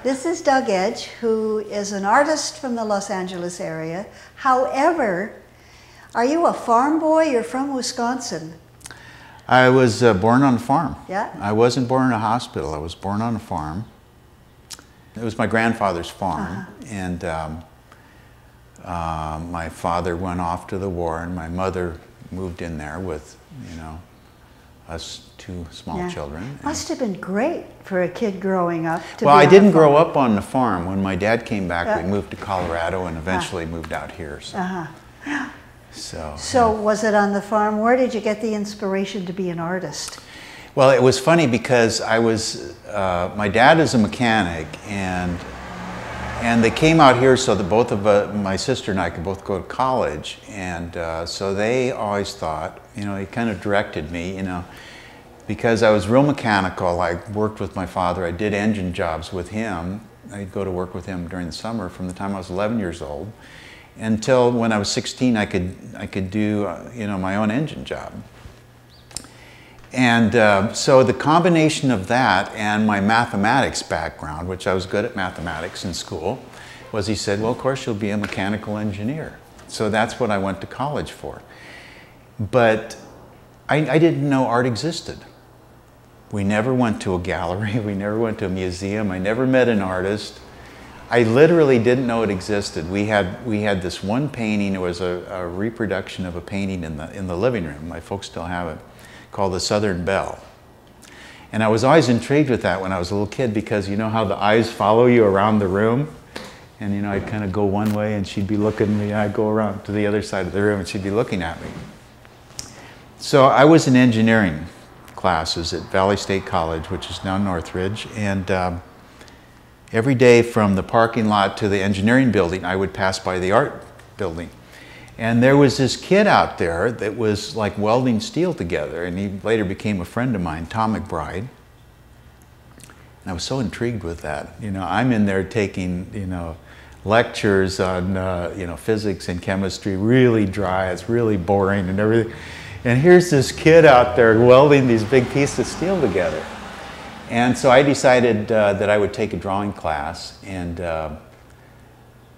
This is Doug Edge, who is an artist from the Los Angeles area. However, are you a farm boy? You're from Wisconsin. I was born on a farm. Yeah? I wasn't born in a hospital. I was born on a farm. It was my grandfather's farm. And my father went off to the war, and my mother moved in there with, you know, us two small children. Must have been great for a kid growing up to Well, be I on didn't a farm. grow up on the farm. When my dad came back, we moved to Colorado and eventually moved out here. So, So was it on the farm? Where did you get the inspiration to be an artist? well, it was funny because I was, my dad is a mechanic, and they came out here so that both of my sister and I could both go to college. And so they always thought, you know, he kind of directed me, you know, because I was real mechanical. I worked with my father. I did engine jobs with him. I'd go to work with him during the summer from the time I was 11 years old until when I was 16. I could do you know, my own engine job. And so the combination of that and my mathematics background, which I was good at mathematics in school, was he said, well, of course you'll be a mechanical engineer. So that's what I went to college for. But I didn't know art existed. We never went to a gallery. We never went to a museum. I never met an artist. I literally didn't know it existed. We had this one painting. It was a reproduction of a painting in the living room. My folks still have it, called the Southern Belle. And I was always intrigued with that when I was a little kid, because you know how the eyes follow you around the room? And you know, I'd kind of go one way and she'd be looking at me, I'd go around to the other side of the room and she'd be looking at me. So I was in engineering classes at Valley State College, which is now Northridge, and every day from the parking lot to the engineering building, I would pass by the art building. And there was this kid out there that was like welding steel together, and he later became a friend of mine, Tom McBride. And I was so intrigued with that. You know, I'm in there taking, you know, lectures on, you know, physics and chemistry, really dry, it's really boring and everything. And here's this kid out there welding these big pieces of steel together. And so I decided that I would take a drawing class and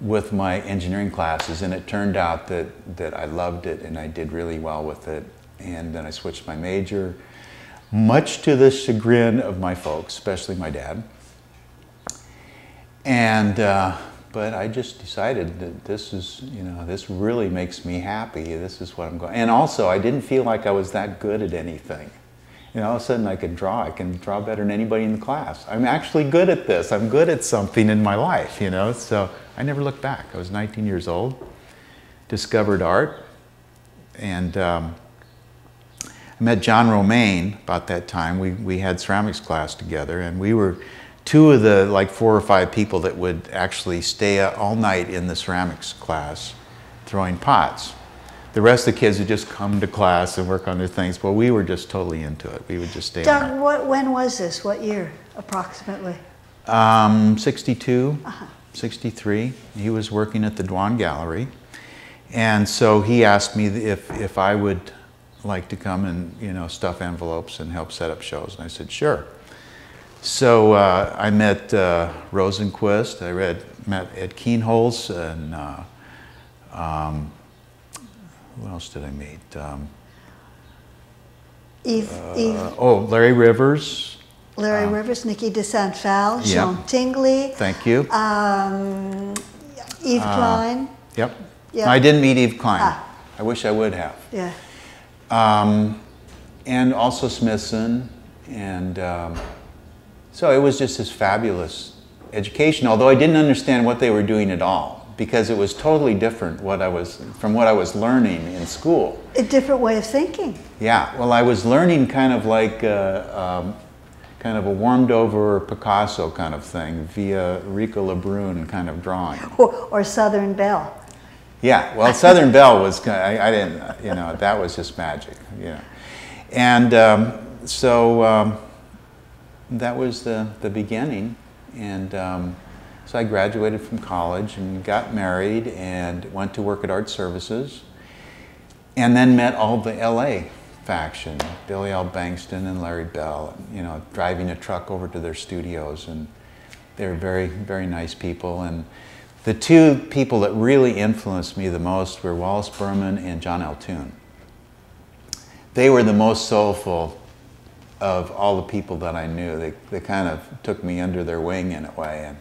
with my engineering classes, and it turned out that I loved it and I did really well with it. And then I switched my major, much to the chagrin of my folks, especially my dad. And but I just decided that this is, you know, this really makes me happy. This is what I'm going. And also, I didn't feel like I was that good at anything. You know, all of a sudden I can draw better than anybody in the class. I'm actually good at this. I'm good at something in my life, you know. So I never looked back. I was 19 years old, discovered art, and I met John Romaine about that time. We had ceramics class together, and we were two of the like 4 or 5 people that would actually stay all night in the ceramics class throwing pots. The rest of the kids would just come to class and work on their things, but we were just totally into it. We would just stay Doug, when was this? What year, approximately? 62, 63. He was working at the Dwan Gallery. And so he asked me if I would like to come and, you know, stuff envelopes and help set up shows. And I said, sure. So I met Rosenquist. Met Lyn Kienholz, and who else did I meet? Larry Rivers. Larry Rivers, Nikki DeSantal, Sean Tingley. Thank you. Yves Klein. Yep. I didn't meet Yves Klein. I wish I would have. Yeah. And also Smithson, and so it was just this fabulous education, although I didn't understand what they were doing at all, because it was totally different from what I was learning in school. A different way of thinking. Yeah, well, I was learning kind of like kind of a warmed over Picasso kind of thing via Rico Lebrun kind of drawing. Or Southern Belle. Yeah, well, Southern Belle was, I didn't, you know, that was just magic, you know. And so that was the beginning. And so I graduated from college and got married and went to work at Art Services, and then met all the LA faction, Billy L. Bankston and Larry Bell, you know, driving a truck over to their studios. And They're very, very nice people. And the two people that really influenced me the most were Wallace Berman and John L. Toon. They were the most soulful of all the people that I knew. They kind of took me under their wing in a way,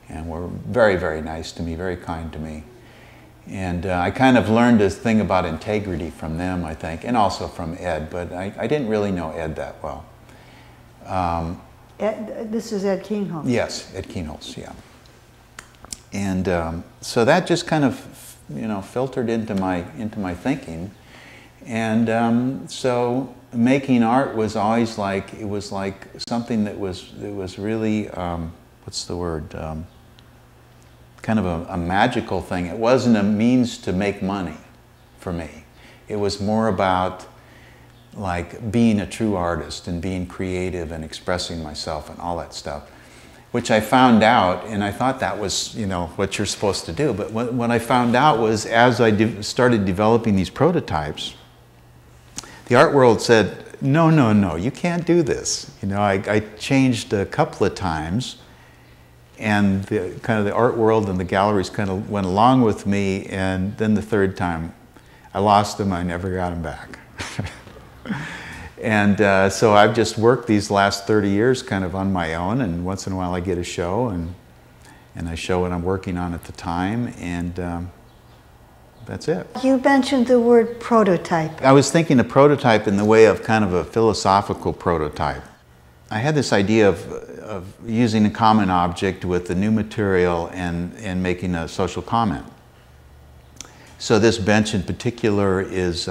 and were very, very nice to me, very kind to me. And I kind of learned this thing about integrity from them, I think, and also from Ed, but I didn't really know Ed that well. This is Ed Kienholz. Yes, Ed Kienholz, yeah. And so that just kind of, you know, filtered into my thinking. And so making art was always like, it was like something that was really, what's the word? Kind of a magical thing. It wasn't a means to make money for me. It was more about like being a true artist and being creative and expressing myself and all that stuff, which I found out, and I thought that was, you know, what you're supposed to do. But what I found out was, as I started developing these prototypes, the art world said, no, no, no, you can't do this. You know, I changed a couple of times, and the art world and the galleries kind of went along with me, and then the third time I lost them, I never got them back. And so I've just worked these last 30 years kind of on my own, and once in a while I get a show, and I show what I'm working on at the time, and that's it. You mentioned the word prototype. I was thinking of prototype in the way of kind of a philosophical prototype. I had this idea of using a common object with a new material and making a social comment. So this bench in particular is,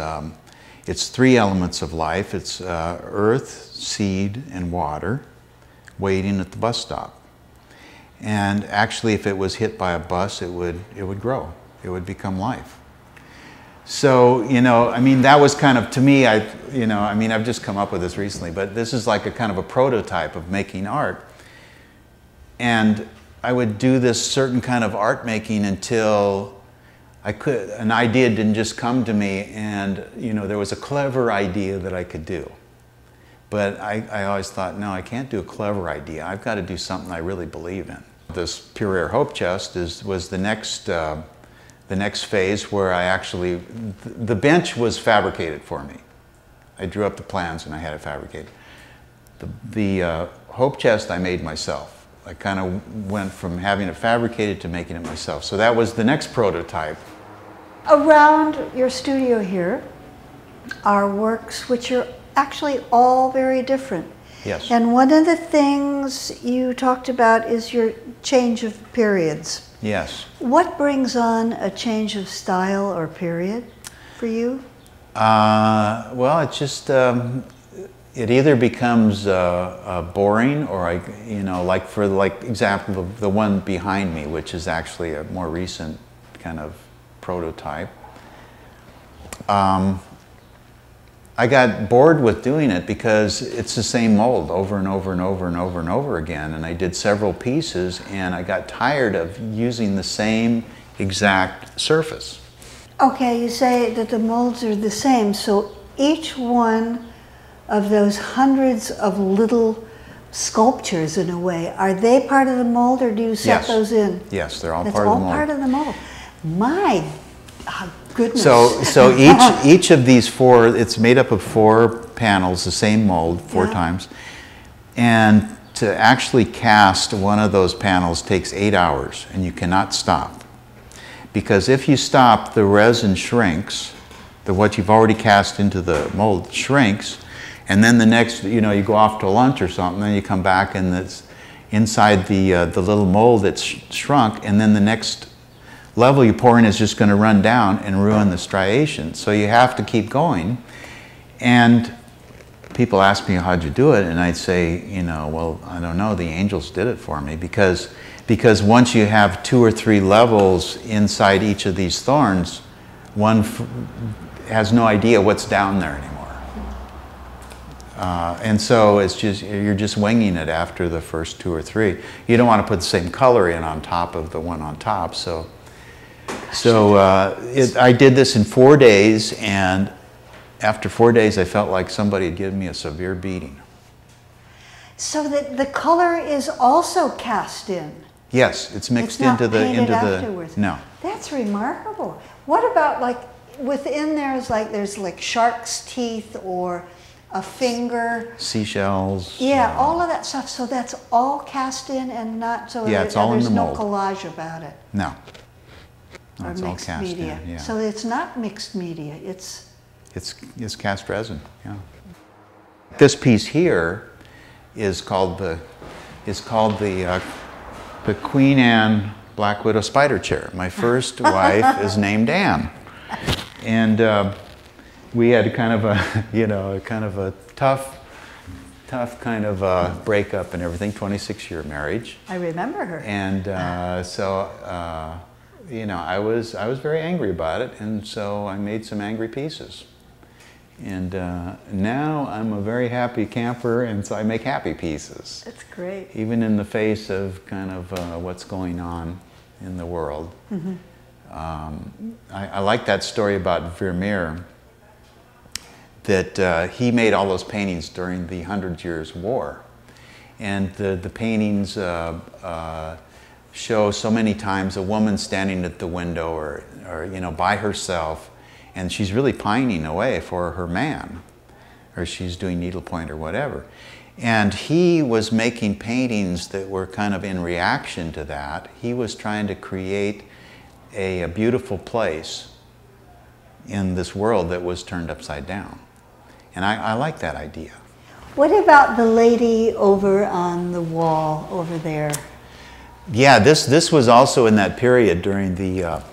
it's three elements of life. It's earth, seed, and water waiting at the bus stop. And actually, if it was hit by a bus, it would grow. It would become life. So, you know, I mean, that was kind of, to me, I've just come up with this recently, but this is like a kind of a prototype of making art. And I would do this certain kind of art making until an idea didn't just come to me, and, you know, there was a clever idea that I could do. But I always thought, no, I can't do a clever idea. I've got to do something I really believe in. This Pure Air Hope Chest was the next phase, where I actually, the bench was fabricated for me. I drew up the plans and I had it fabricated. The Hope Chest I made myself. I kind of went from having it fabricated to making it myself. So that was the next prototype. Around your studio here are works which are actually all very different. Yes. And one of the things you talked about is your change of periods. Yes. What brings on a change of style or period for you? Well, it's just, it either becomes boring, or like for example, the one behind me, which is actually a more recent kind of prototype. I got bored with doing it because it's the same mold over and over and over and over and over again. And I did several pieces, and I got tired of using the same exact surface. Okay, you say that the molds are the same, so each one of those hundreds of little sculptures, in a way, are they part of the mold, or do you set those in? Yes, they're all That's part of the mold. all part of the mold. My goodness. So each of these four, it's made up of 4 panels, the same mold, 4 times. And to actually cast one of those panels takes 8 hours, and you cannot stop. Because if you stop, the resin shrinks, what you've already cast into the mold shrinks, and then the next, you go off to lunch or something, then you come back and it's inside the little mold that's shrunk, and then the next level you pour in is just going to run down and ruin the striation. So you have to keep going. And people ask me, how'd you do it? And I'd say, well, I don't know, the angels did it for me, because once you have 2 or 3 levels inside each of these thorns, one has no idea what's down there anymore. And so you're just winging it after the first 2 or 3. You don't want to put the same color in on top of the one on top. So I did this in 4 days, and after 4 days I felt like somebody had given me a severe beating. So that the color is also cast in. Yes, it's mixed It's not into the painted afterwards. no. That's remarkable. What about like within there's like shark's teeth or a finger, Seashells. yeah, all of that stuff. So that's all cast in and not so. Yeah, it's all in there's the no mold. collage about it. No. No, Or it's all mixed cast media. in. Yeah. So it's not mixed media. It's cast resin. Yeah. This piece here is called the Queen Anne Black Widow spider chair. My first wife is named Anne, and we had kind of a tough kind of breakup and everything. 26-year marriage. I remember her. And I was very angry about it, and so I made some angry pieces. And now I'm a very happy camper, and so I make happy pieces. That's great. Even in the face of kind of what's going on in the world. Mm-hmm. I like that story about Vermeer, that he made all those paintings during the 100 Years' War. And the paintings show so many times a woman standing at the window or by herself, and she's really pining away for her man, or she's doing needlepoint or whatever. And he was making paintings that were kind of in reaction to that. He was trying to create a beautiful place in this world that was turned upside down. And I like that idea. What about the lady over on the wall over there? Yeah, this was also in that period during the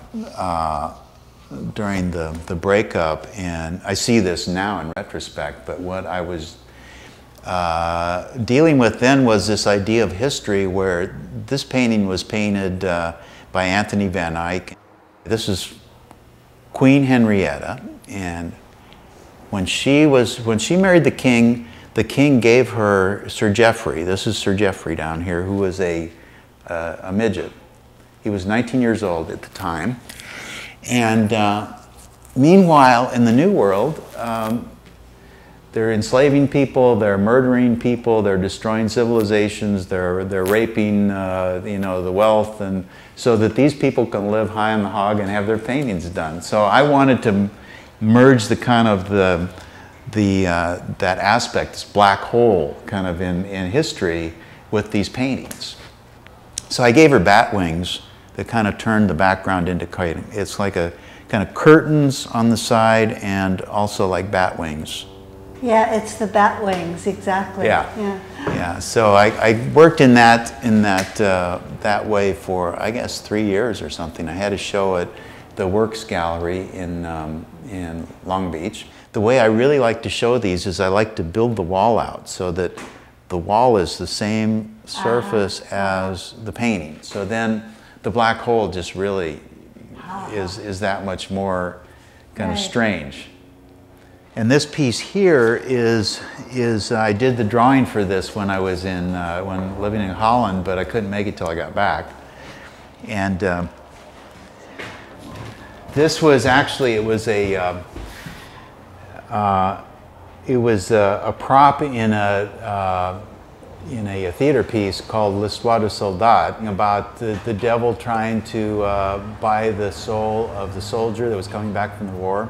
breakup, and I see this now in retrospect, but what I was dealing with then was this idea of history, where this painting was painted by Anthony van Eyck. This is Queen Henrietta, and when she married the king gave her Sir Geoffrey. This is Sir Geoffrey down here, who was a midget. He was 19 years old at the time. And meanwhile, in the New World, they're enslaving people, they're murdering people, they're destroying civilizations, they're raping the wealth, and so that these people can live high on the hog and have their paintings done. So I wanted to merge the kind of that aspect, this black hole kind of in history, with these paintings. So I gave her bat wings that kind of turned the background into kiting. It's like a kind of curtains on the side and also like bat wings. Yeah, it's the bat wings, exactly. Yeah. So I worked in that way for, I guess, 3 years or something. I had a show at the Works Gallery in Long Beach. The way I really like to show these is I like to build the wall out so that the wall is the same surface as the painting. So then the black hole just really is that much more kind of strange. And this piece here is I did the drawing for this when I was when living in Holland, but I couldn't make it till I got back. And this was actually, it was a prop in a theater piece called L'Histoire du Soldat, about the devil trying to buy the soul of the soldier that was coming back from the war.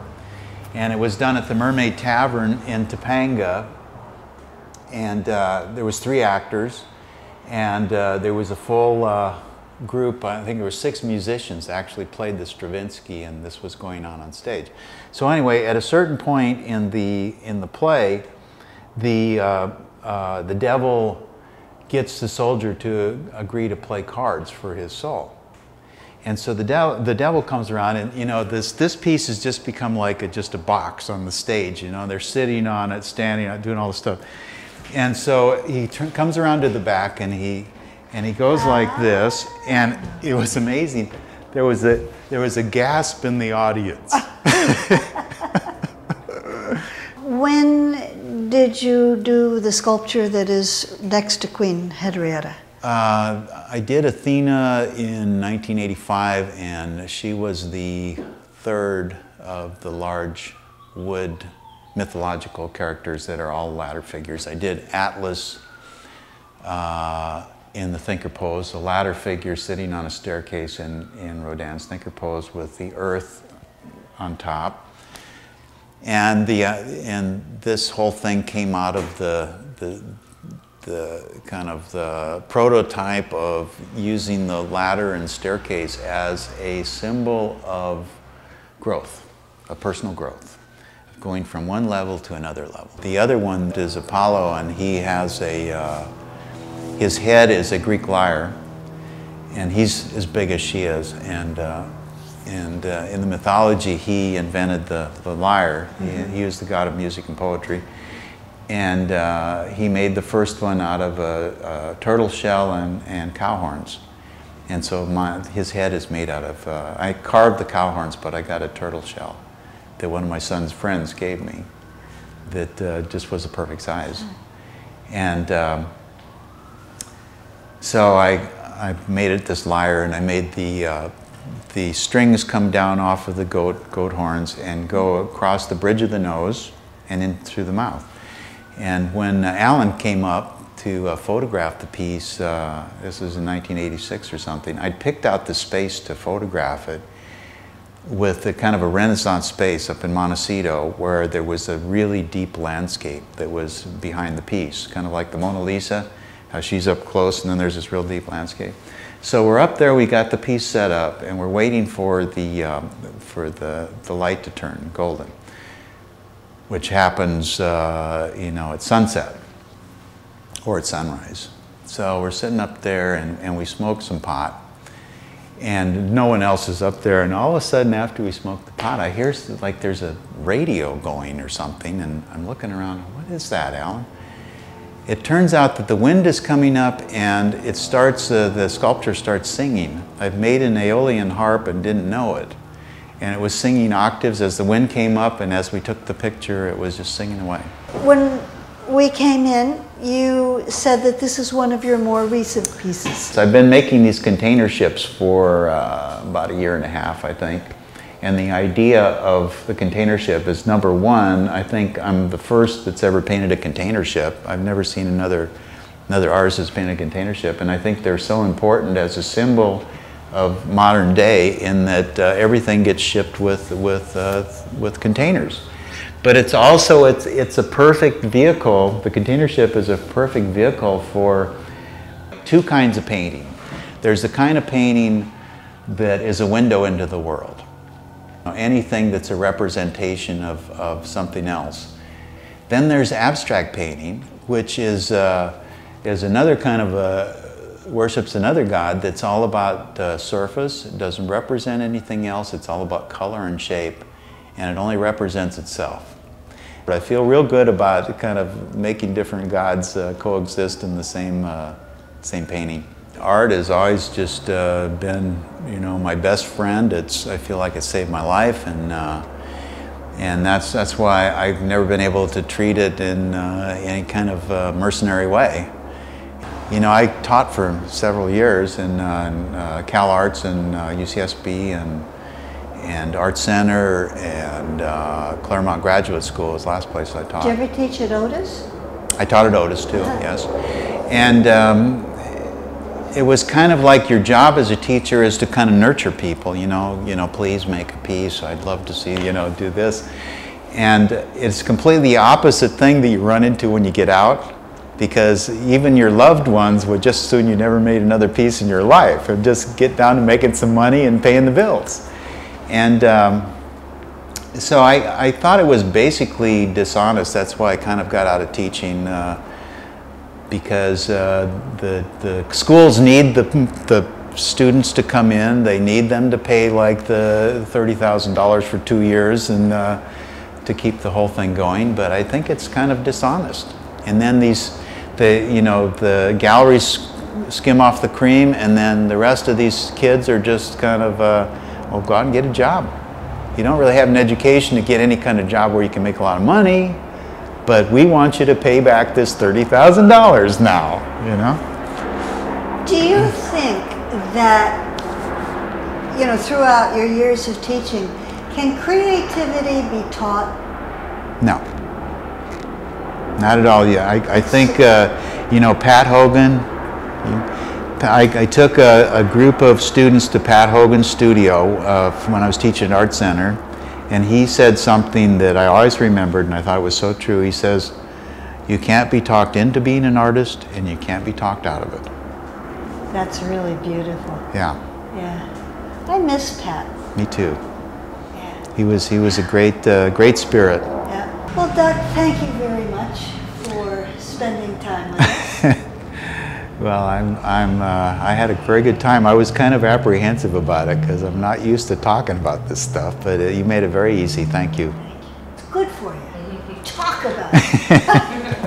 And it was done at the Mermaid Tavern in Topanga, and there was 3 actors, and there was a full group. I think there were 6 musicians that actually played the Stravinsky, and this was going on stage. So anyway, at a certain point in the play, the devil gets the soldier to agree to play cards for his soul. And so the devil comes around, and this piece has just become like just a box on the stage. They're sitting on it, standing on it, doing all this stuff. And so he comes around to the back, and he goes like this, and it was amazing. There was a gasp in the audience. When did you do the sculpture that is next to Queen Henrietta? I did Athena in 1985, and she was the 3rd of the large wood mythological characters that are all ladder figures. I did Atlas in the thinker pose, a ladder figure sitting on a staircase in Rodin's thinker pose with the earth on top. And this whole thing came out of the kind of the prototype of using the ladder and staircase as a symbol of growth, of personal growth, of going from one level to another level. The other one is Apollo, and he has his head is a Greek lyre, and he's as big as she is. And in the mythology, he invented the lyre. He was the god of music and poetry. And he made the first one out of a turtle shell and cow horns. And so his head is made out of, I carved the cow horns, but I got a turtle shell that one of my son's friends gave me that just was a perfect size. And so I made it this lyre, and I made the strings come down off of the goat horns and go across the bridge of the nose and in through the mouth. And when Alan came up to photograph the piece, this was in 1986 or something, I'd picked out the space to photograph it with a kind of a Renaissance space up in Montecito where there was a really deep landscape that was behind the piece, kind of like the Mona Lisa, how she's up close and then there's this real deep landscape. So we're up there, we got the piece set up, and we're waiting for the light to turn golden, which happens, you know, at sunset or at sunrise. So we're sitting up there, and we smoke some pot, and no one else is up there. And all of a sudden, after we smoke the pot, I hear like there's a radio going or something, and I'm looking around. What is that, Alan? It turns out that the wind is coming up, and it starts. The sculpture starts singing. I've made an Aeolian harp and didn't know it. And it was singing octaves as the wind came up, and as we took the picture, it was just singing away. When we came in, you said that this is one of your more recent pieces. So I've been making these container ships for about a year and a half, I think. And the idea of the container ship is, number one, I think I'm the first that's ever painted a container ship. I've never seen another artist that's painted a container ship, and I think they're so important as a symbol of modern day in that everything gets shipped with containers. But it's also, it's a perfect vehicle, the container ship is a perfect vehicle for two kinds of painting. There's the kind of painting that is a window into the world. Anything that's a representation of something else. Then there's abstract painting, which is another kind of worships another god that's all about surface. It doesn't represent anything else. It's all about color and shape, and it only represents itself. But I feel real good about kind of making different gods coexist in the same painting. Art has always just been, you know, my best friend. I feel like it saved my life, and that's why I've never been able to treat it in any kind of mercenary way. You know, I taught for several years in Cal Arts and UCSB and Art Center and Claremont Graduate School was the last place I taught. Did you ever teach at Otis? I taught at Otis too, yes. And it was kind of like your job as a teacher is to kind of nurture people, you know, please make a piece, I'd love to see, you know, do this. And it's completely the opposite thing that you run into when you get out, because even your loved ones would just assume you never made another piece in your life and just get down to making some money and paying the bills. And so I thought it was basically dishonest. That's why I kind of got out of teaching, because the schools need the students to come in. They need them to pay like the $30,000 for 2 years and to keep the whole thing going. But I think it's kind of dishonest. And then the galleries skim off the cream, and then the rest of these kids are just kind of, well, go out and get a job. You don't really have an education to get any kind of job where you can make a lot of money. But we want you to pay back this $30,000 now, you know? Do you think that, you know, throughout your years of teaching, can creativity be taught? No. Not at all, yeah. I think You know, Pat Hogan, I took a group of students to Pat Hogan's studio when I was teaching at Art Center, and he said something that I always remembered, and I thought it was so true. He says, you can't be talked into being an artist, and you can't be talked out of it. That's really beautiful. Yeah. Yeah. I miss Pat. Me too. Yeah. He was a great spirit. Yeah. Well, Doug, thank you very much for spending time with us. Well, I had a very good time. I was kind of apprehensive about it because I'm not used to talking about this stuff, but you made it very easy. Thank you. It's good for you. Talk about it.